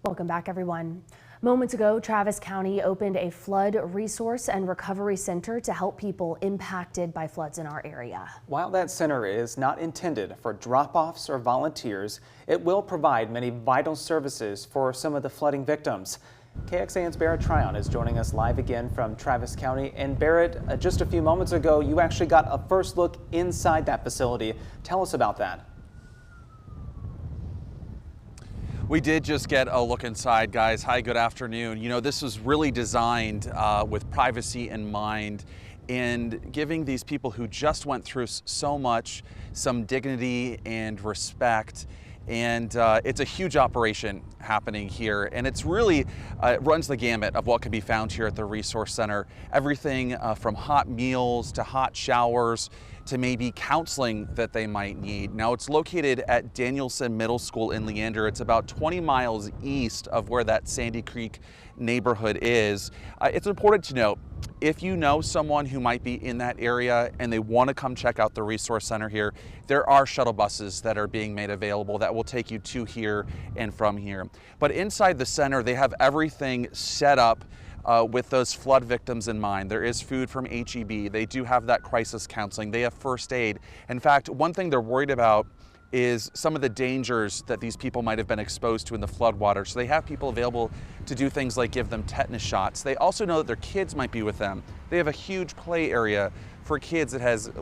Welcome back, everyone. Moments ago, Travis County opened a flood resource and recovery center to help people impacted by floods in our area. While that center is not intended for drop-offs or volunteers, it will provide many vital services for some of the flooding victims. KXAN's Barrett Tryon is joining us live again from Travis County. And Barrett, just a few moments ago, you actually got a first look inside that facility. Tell us about that. We did just get a look inside, guys. Hi, good afternoon. You know, this was really designed with privacy in mind and giving these people who just went through so much some dignity and respect. And it's a huge operation happening here, and it's really runs the gamut of what can be found here at the Resource Center. Everything from hot meals to hot showers to maybe counseling that they might need. Now, it's located at Danielson Middle School in Leander. It's about 20 miles east of where that Sandy Creek neighborhood is. It's important to note, if you know someone who might be in that area and they want to come check out the Resource Center here, there are shuttle buses that are being made available that will take you to here and from here. But inside the center, they have everything set up with those flood victims in mind. There is food from HEB. They do have that crisis counseling. They have first aid. In fact, one thing they're worried about is some of the dangers that these people might have been exposed to in the floodwater. So they have people available to do things like give them tetanus shots. They also know that their kids might be with them. They have a huge play area for kids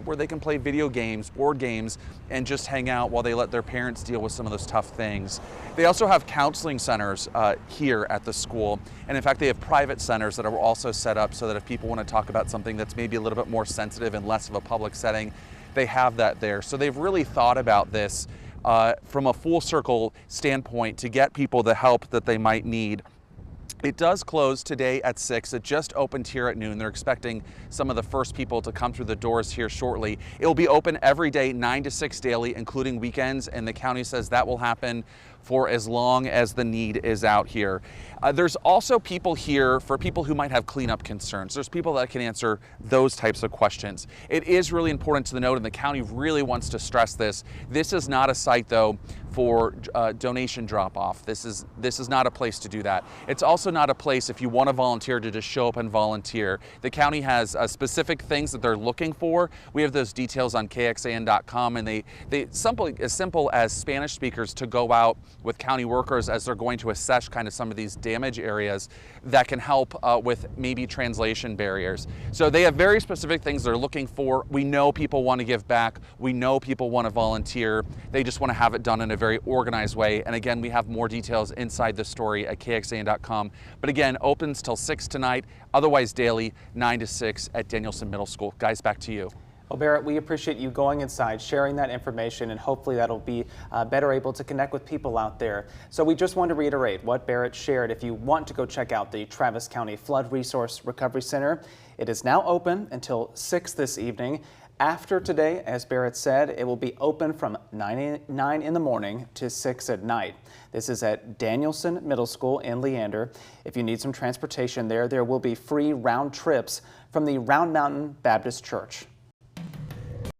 where they can play video games, board games, and just hang out while they let their parents deal with some of those tough things. They also have counseling centers here at the school. And in fact, they have private centers that are also set up so that if people want to talk about something that's maybe a little bit more sensitive and less of a public setting, they have that there. So they've really thought about this from a full circle standpoint to get people the help that they might need. It does close today at 6. It just opened here at noon. They're expecting some of the first people to come through the doors here shortly. It will be open every day, 9 to 6 daily, including weekends, and the county says that will happen for as long as the need is out here. There's also people here for people who might have cleanup concerns. There's people that can answer those types of questions. It is really important to note, and the county really wants to stress this. This is not a site, though, for donation drop-off. This is not a place to do that. It's also not a place if you want to volunteer to just show up and volunteer. The county has specific things that they're looking for. We have those details on KXAN.com, and they as simple as Spanish speakers to go out with county workers as they're going to assess kind of some of these damage areas that can help with maybe translation barriers. So they have very specific things they're looking for. We know people want to give back. We know people want to volunteer. They just want to have it done in a very organized way. And again, we have more details inside the story at KXAN.com. But again, opens till 6 tonight, otherwise daily, 9 to 6 at Danielson Middle School. Guys, back to you. Well, Barrett, we appreciate you going inside, sharing that information, and hopefully that'll be better able to connect with people out there. So we just want to reiterate what Barrett shared. If you want to go check out the Travis County Flood Resource Recovery Center, it is now open until 6 this evening. After today, as Barrett said, it will be open from 9 in the morning to 6 at night. This is at Danielson Middle School in Leander. If you need some transportation there will be free round trips from the Round Mountain Baptist Church.